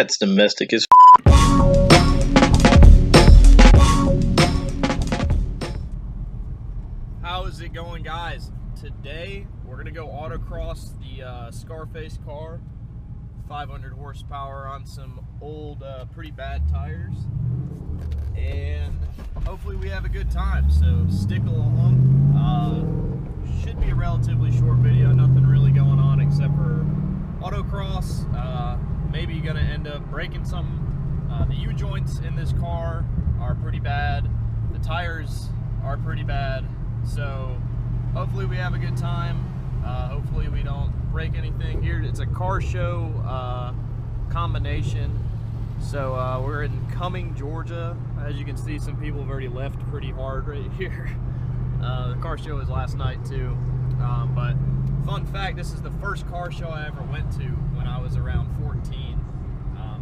That's domestic as How is it going, guys? Today we're gonna go autocross the Scarface car, 500 horsepower on some old pretty bad tires, and hopefully we have a good time, so stick along. Should be a relatively short video, nothing really going on except for autocross. Maybe gonna end up breaking something. The U-joints in this car are pretty bad, the tires are pretty bad, so hopefully we have a good time. Hopefully we don't break anything here. It's a car show combination. So we're in Cumming, Georgia. As you can see, some people have already left pretty hard right here. The car show was last night too. But fun fact, this is the first car show I ever went to when I was around 14.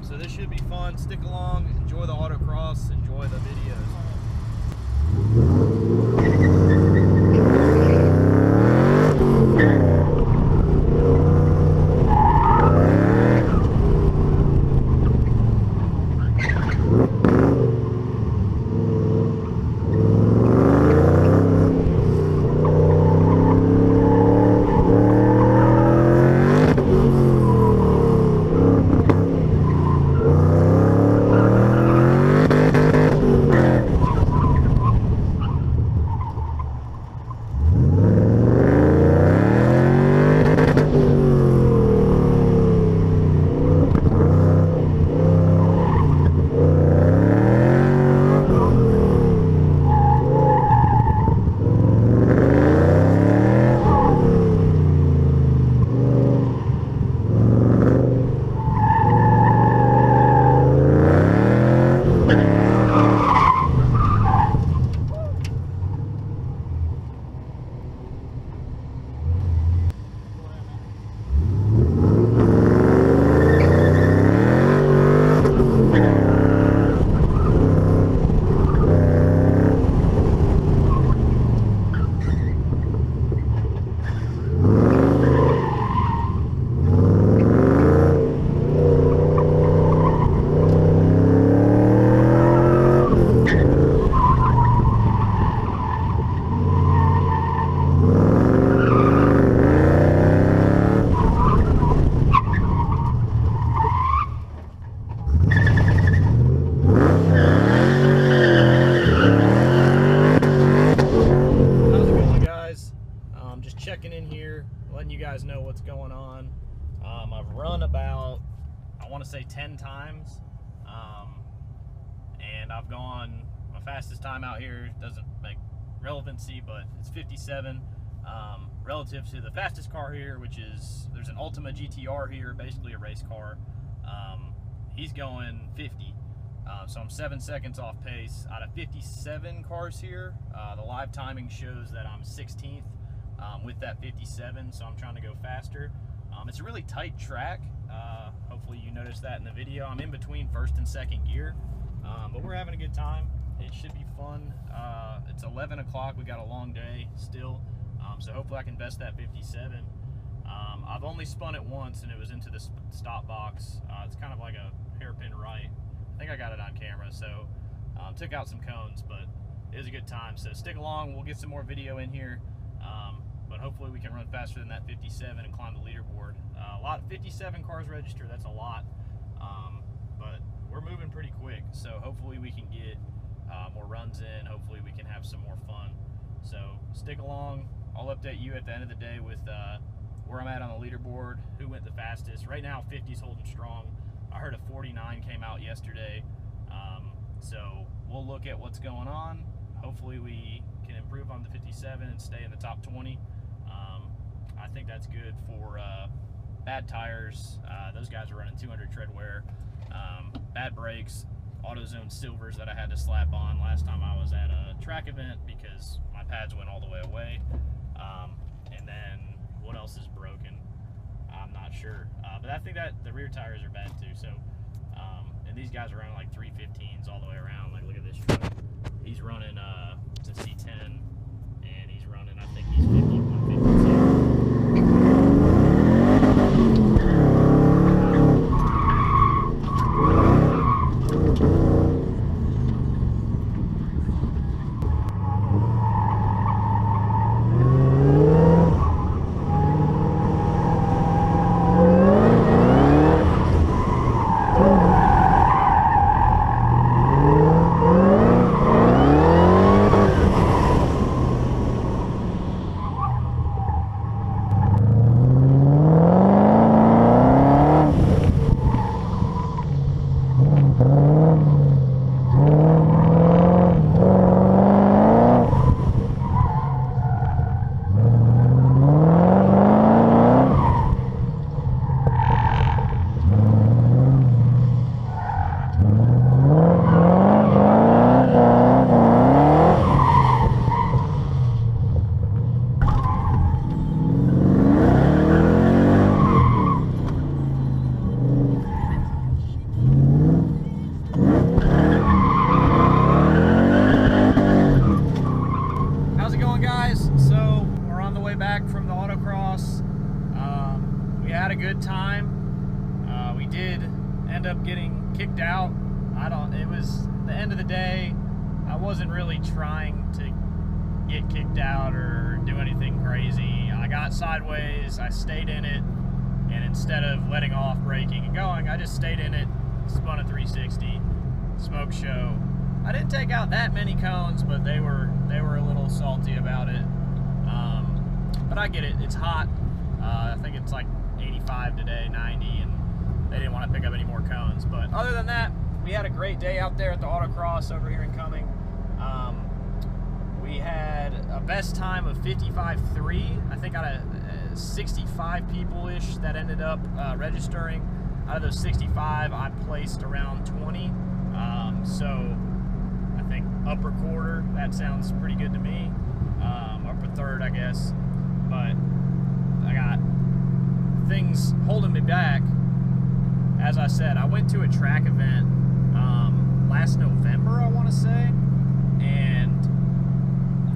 So this should be fun. Stick along, enjoy the autocross, enjoy the videos. Checking in here, letting you guys know what's going on. I've run about, I want to say 10 times, and I've gone, my fastest time out here doesn't make relevancy, but it's 57 relative to the fastest car here, which is, there's an Ultima GTR here, basically a race car. He's going 50, so I'm 7 seconds off pace. Out of 57 cars here, the live timing shows that I'm 16th with that 57, so I'm trying to go faster. It's a really tight track. Hopefully you noticed that in the video. I'm in between first and second gear, but we're having a good time. It should be fun. It's 11 o'clock. We got a long day still, so hopefully I can best that 57. I've only spun it once, and it was into the stop box. It's kind of like a hairpin right. I think I got it on camera, so took out some cones, but it was a good time. So stick along. We'll get some more video in here. But hopefully we can run faster than that 57 and climb the leaderboard. A lot, 57 cars registered, that's a lot, but we're moving pretty quick, so hopefully we can get more runs in, hopefully we can have some more fun. So stick along, I'll update you at the end of the day with where I'm at on the leaderboard, who went the fastest. Right now 50's holding strong. I heard a 49 came out yesterday, so we'll look at what's going on. Hopefully we can improve on the 57 and stay in the top 20. I think that's good for bad tires. Those guys are running 200 tread wear, bad brakes, AutoZone silvers that I had to slap on last time I was at a track event because my pads went all the way away. And then what else is broken? I'm not sure, but I think that the rear tires are bad too. So, and these guys are running like 315s all the way around. Like, look at this truck. He's running the C10, and he's running, I think he's 50, 152. because at the end of the day, I wasn't really trying to get kicked out or do anything crazy. I got sideways, I stayed in it, and instead of letting off, braking, and going, I just stayed in it, spun a 360, smoke show. I didn't take out that many cones, but they were a little salty about it. But I get it, it's hot. I think it's like 85 today, 90, and they didn't want to pick up any more cones. But other than that, we had a great day out there at the Autocross over here in Cumming. We had a best time of 55.3. I think out of 65 people-ish that ended up registering. Out of those 65, I placed around 20. So I think upper quarter, that sounds pretty good to me. Upper third, I guess. But I got things holding me back. As I said, I went to a track event last November, I want to say, and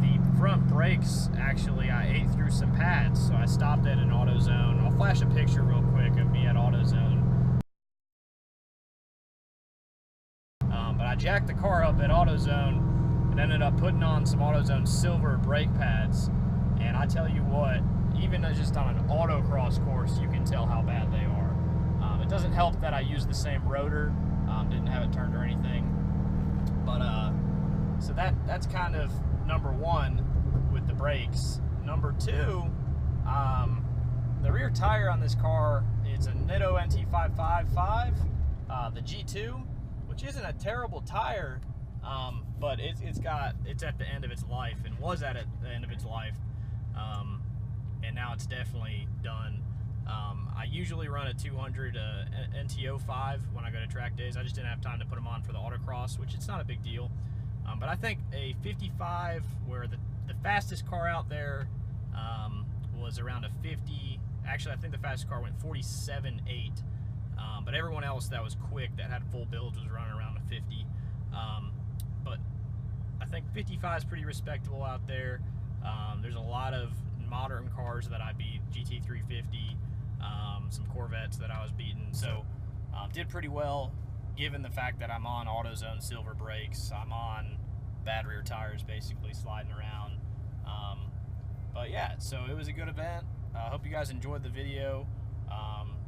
the front brakes, actually, I ate through some pads, so I stopped at an AutoZone. I'll flash a picture real quick of me at AutoZone. But I jacked the car up at AutoZone and ended up putting on some AutoZone Silver brake pads, and I tell you what, even just on an autocross course, you can tell how bad they are. It doesn't help that I used the same rotor, didn't have it turned or anything. But so that's kind of number one with the brakes. Number two, the rear tire on this car is a NT555 the G2, which isn't a terrible tire, but it's at the end of its life, and was at the end of its life, and now it's definitely done. I usually run a 200 NT555 when I go to track days. I just didn't have time to put them on for the Autocross, which it's not a big deal. But I think a 55, where the fastest car out there was around a 50. Actually, I think the fastest car went 47.8. But everyone else that was quick, that had full builds, was running around a 50. But I think 55 is pretty respectable out there. There's a lot of modern cars that I beat, GT350, some Corvettes that I was beating. So did pretty well, given the fact that I'm on AutoZone Silver brakes. I'm on bad rear tires, basically sliding around. But yeah, so it was a good event. I hope you guys enjoyed the video.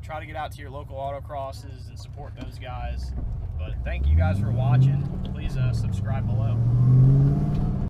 Try to get out to your local autocrosses and support those guys. But thank you guys for watching. Please subscribe below.